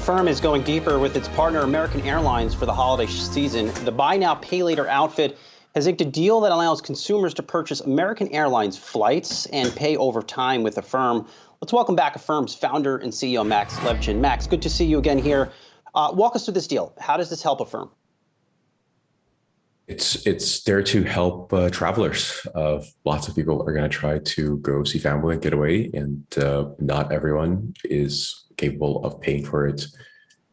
Affirm is going deeper with its partner American Airlines for the holiday season. The buy now, pay later outfit has inked a deal that allows consumers to purchase American Airlines flights and pay over time with Affirm. Let's welcome back Affirm's founder and CEO Max Levchin. Max, good to see you again here. Walk us through this deal. How does this help Affirm? It's there to help travelers. Lots of people are going to try to go see family and get away, and not everyone is capable of paying for it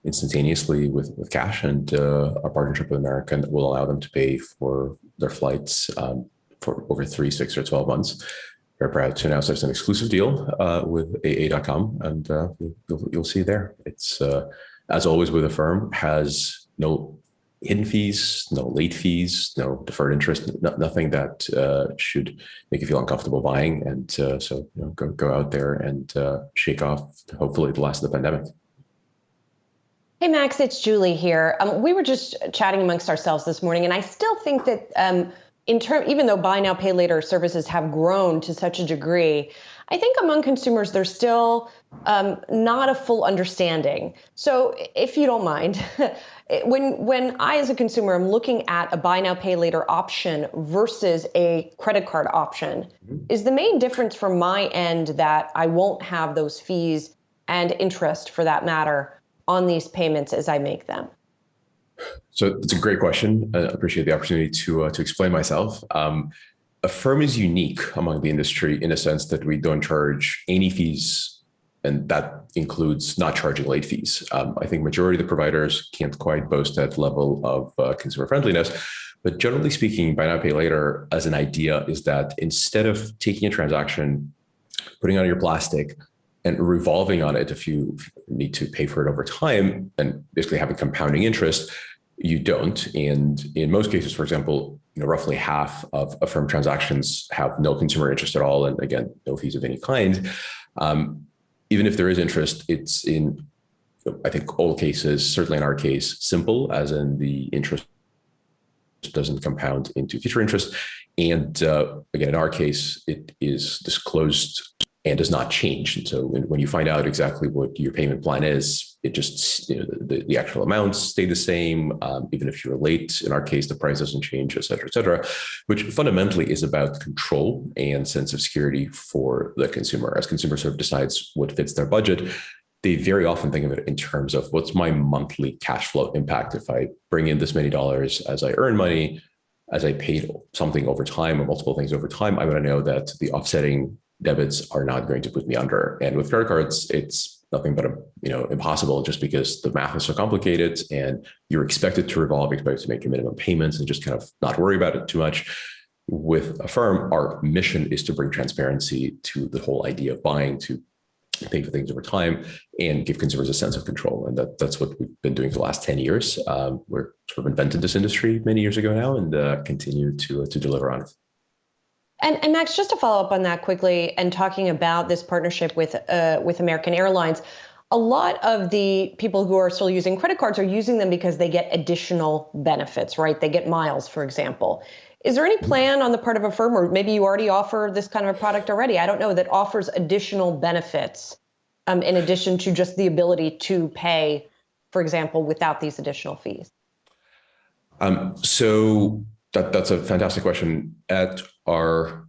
instantaneously with cash. And our partnership with American will allow them to pay for their flights for over 3, 6, or 12 months. We're proud to announce there's an exclusive deal with AA.com, and you'll see there. It's as always with Affirm, has no hidden fees, no late fees, no deferred interest, nothing that should make you feel uncomfortable buying. And so go out there and shake off, hopefully, the last of the pandemic. Hey, Max, it's Julie here. We were just chatting amongst ourselves this morning, and I still think that even though buy now, pay later services have grown to such a degree, I think among consumers, there's still not a full understanding. So if you don't mind, when I, as a consumer, am looking at a buy now, pay later option versus a credit card option, is the main difference from my end that I won't have those fees and interest, for that matter, on these payments as I make them? So it's a great question. I appreciate the opportunity to explain myself. Affirm is unique among the industry in a sense that we don't charge any fees, and that includes not charging late fees. I think majority of the providers can't quite boast that level of consumer friendliness, but generally speaking, buy now, pay later as an idea is that instead of taking a transaction, putting on your plastic, and revolving on it if you need to pay for it over time and basically having compounding interest, you don't. And in most cases, for example, roughly half of Affirm transactions have no consumer interest at all. And again, no fees of any kind. Even if there is interest, it's in, I think, all cases, certainly in our case, simple, as in the interest doesn't compound into future interest. And again, in our case, it is disclosed and does not change. And so when you find out exactly what your payment plan is, it just, the actual amounts stay the same. Even if you're late, in our case, the price doesn't change, et cetera, which fundamentally is about control and sense of security for the consumer. As consumer sort of decides what fits their budget, they very often think of it in terms of what's my monthly cash flow impact if I bring in this many dollars as I earn money, as I pay something over time or multiple things over time. I want to know that the offsetting debits are not going to put me under. And with credit cards, it's nothing but impossible, just because the math is so complicated and you're expected to revolve, expected to make your minimum payments and just kind of not worry about it too much. With Affirm, our mission is to bring transparency to the whole idea of buying, to pay for things over time and give consumers a sense of control. And that's what we've been doing for the last 10 years. We're sort of invented this industry many years ago now and continue to deliver on it. And Max, just to follow up on that quickly and talking about this partnership with American Airlines, a lot of the people who are still using credit cards are using them because they get additional benefits, right? They get miles, for example. Is there any plan on the part of Affirm, or maybe you already offer this kind of a product already, I don't know, that offers additional benefits in addition to just the ability to pay, for example, without these additional fees? So that's a fantastic question. At our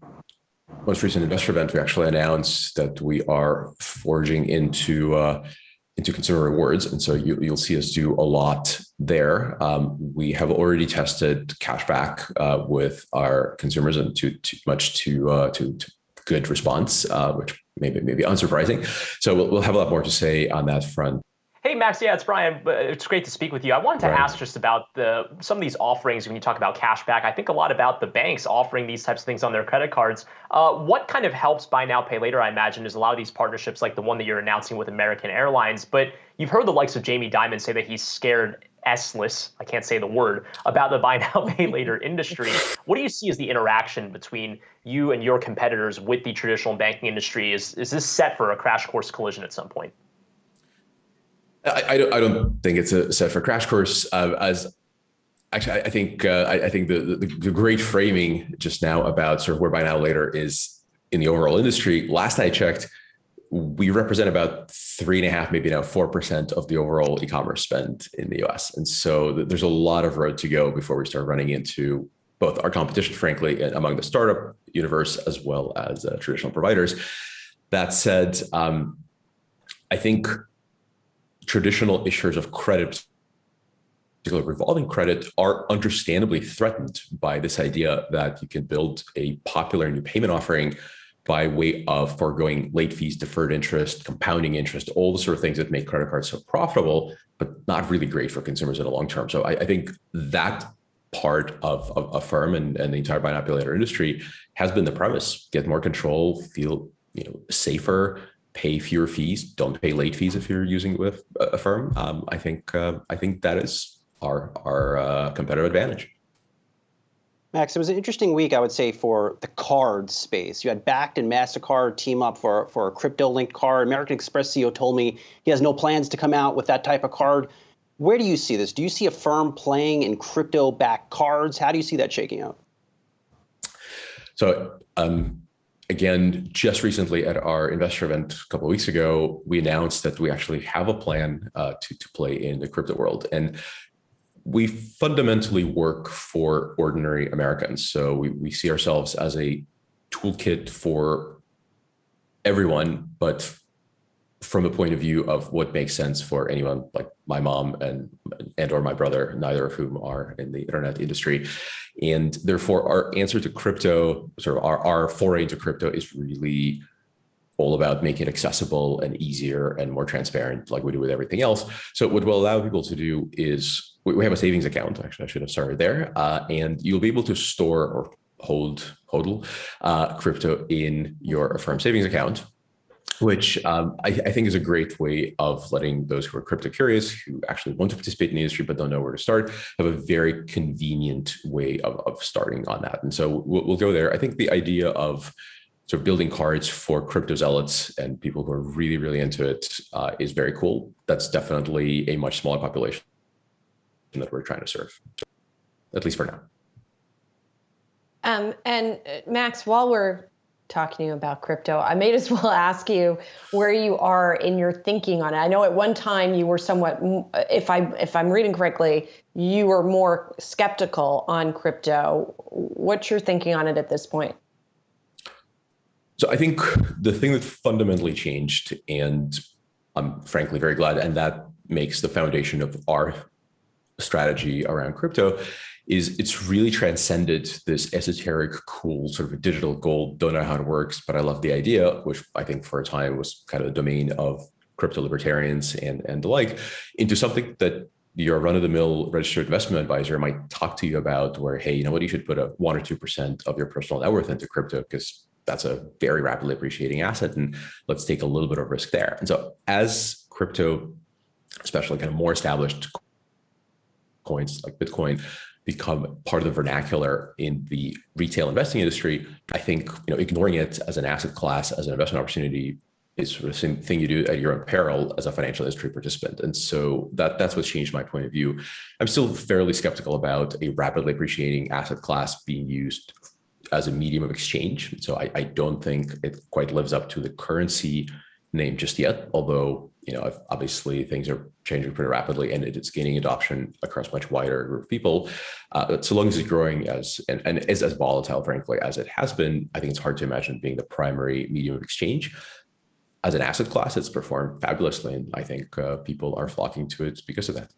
most recent investor event, we actually announced that we are forging into consumer rewards. And so you'll see us do a lot there. We have already tested cashback with our consumers, and to good response, which maybe unsurprising. So we'll have a lot more to say on that front. Hey, Max. Yeah, it's Brian. It's great to speak with you. I wanted to ask just about some of these offerings when you talk about cashback. I think a lot about the banks offering these types of things on their credit cards. What kind of helps buy now, pay later, I imagine, is a lot of these partnerships like the one that you're announcing with American Airlines. But you've heard the likes of Jamie Dimon say that he's scared S-less, I can't say the word, about the buy now, pay later industry. What do you see as the interaction between you and your competitors with the traditional banking industry? Is this set for a crash course collision at some point? I don't think it's a set for crash course. As actually, I think the great framing just now about sort of where buy now later is in the overall industry. Last I checked, we represent about 3.5%, maybe now 4% of the overall e-commerce spend in the US. And so there's a lot of road to go before we start running into both our competition, frankly, among the startup universe, as well as traditional providers. That said, I think traditional issuers of credit, particularly revolving credit, are understandably threatened by this idea that you can build a popular new payment offering by way of foregoing late fees, deferred interest, compounding interest, all the sort of things that make credit cards so profitable, but not really great for consumers in the long term. So I think that part of Affirm and the entire buy now pay later industry has been the premise: get more control, feel safer, pay fewer fees, don't pay late fees if you're using with Affirm. I think that is our competitive advantage. Max, it was an interesting week, I would say, for the card space. You had Bakkt and MasterCard team up for a crypto-linked card. American Express CEO told me he has no plans to come out with that type of card. Where do you see this? Do you see Affirm playing in crypto-backed cards? How do you see that shaking out? So again, just recently at our investor event a couple of weeks ago, we announced that we actually have a plan to play in the crypto world. And we fundamentally work for ordinary Americans. So we see ourselves as a toolkit for everyone, but from the point of view of what makes sense for anyone like my mom and or my brother, neither of whom are in the internet industry. And therefore, our answer to crypto, sort of our foray into crypto, is really all about making it accessible and easier and more transparent, like we do with everything else. So what we'll allow people to do is, we have a savings account. Actually, I should have started there. And you'll be able to store or hodl crypto in your Affirm savings account, which I think is a great way of letting those who are crypto curious, who actually want to participate in the industry but don't know where to start, have a very convenient way of starting on that. And so we'll go there. I think the idea of sort of building cards for crypto zealots and people who are really, really into it is very cool. That's definitely a much smaller population that we're trying to serve, at least for now. And Max, while we're talking to you about crypto, I may as well ask you where you are in your thinking on it. I know at one time you were somewhat, if I'm reading correctly, you were more skeptical on crypto. What's your thinking on it at this point? So I think the thing that fundamentally changed, and I'm frankly very glad, and that makes the foundation of our strategy around crypto, is it's really transcended this esoteric, cool sort of digital gold, don't know how it works, but I love the idea, which I think for a time was kind of the domain of crypto libertarians and the like, into something that your run-of-the-mill registered investment advisor might talk to you about, where, hey, you know what, you should put a 1 or 2% of your personal net worth into crypto because that's a very rapidly appreciating asset, and let's take a little bit of risk there. And so as crypto, especially kind of more established coins like Bitcoin, become part of the vernacular in the retail investing industry, I think ignoring it as an asset class, as an investment opportunity, is sort of the same thing you do at your own peril as a financial industry participant. And so that's what's changed my point of view. I'm still fairly skeptical about a rapidly appreciating asset class being used as a medium of exchange. So I don't think it quite lives up to the currency name just yet, although obviously things are changing pretty rapidly and it's gaining adoption across much wider group of people. So long as it's growing and is as volatile, frankly, as it has been, I think it's hard to imagine being the primary medium of exchange. As an asset class, it's performed fabulously, and I think people are flocking to it because of that.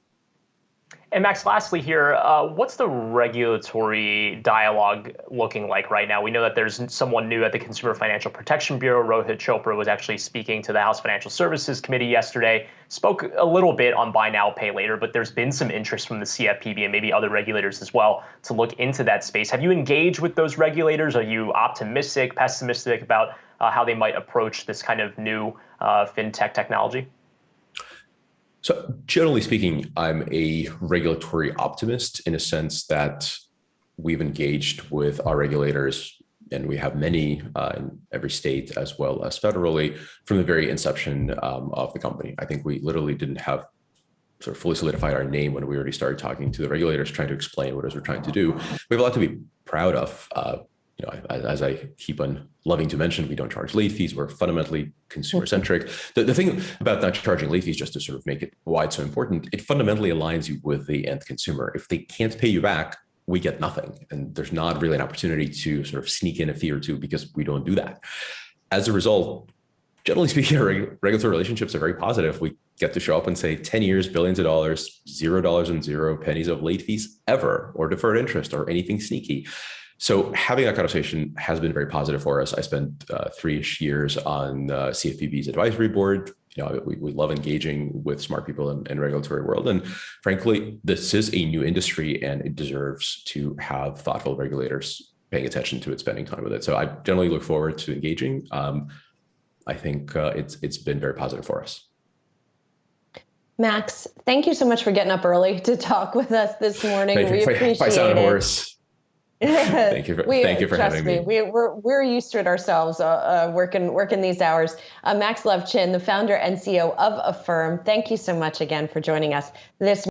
And Max, lastly here, what's the regulatory dialogue looking like right now? We know that there's someone new at the Consumer Financial Protection Bureau. Rohit Chopra was actually speaking to the House Financial Services Committee yesterday, spoke a little bit on buy now, pay later, but there's been some interest from the CFPB and maybe other regulators as well to look into that space. Have you engaged with those regulators? Are you optimistic, pessimistic about how they might approach this kind of new fintech technology? So generally speaking, I'm a regulatory optimist in a sense that we've engaged with our regulators, and we have many in every state as well as federally, from the very inception of the company. I think we literally didn't have sort of fully solidified our name when we already started talking to the regulators, trying to explain what it is we're trying to do. We have a lot to be proud of. as I keep on loving to mention, we don't charge late fees. We're fundamentally consumer-centric. The thing about not charging late fees, just to sort of make it why it's so important, it fundamentally aligns you with the end consumer. If they can't pay you back, we get nothing. And there's not really an opportunity to sort of sneak in a fee or two because we don't do that. As a result, generally speaking, our regulatory relationships are very positive. We get to show up and say 10 years, billions of dollars, $0 and 0 pennies of late fees ever, or deferred interest or anything sneaky. So having that conversation has been very positive for us. I spent 3-ish years on CFPB's advisory board. We love engaging with smart people in regulatory world. And frankly, this is a new industry and it deserves to have thoughtful regulators paying attention to it, spending time with it. So I generally look forward to engaging. I think it's been very positive for us. Max, thank you so much for getting up early to talk with us this morning. We appreciate if I sound it. hoarse. Thank you for having me. We're used to it ourselves, working these hours. Max Levchin, the founder and CEO of Affirm. Thank you so much again for joining us this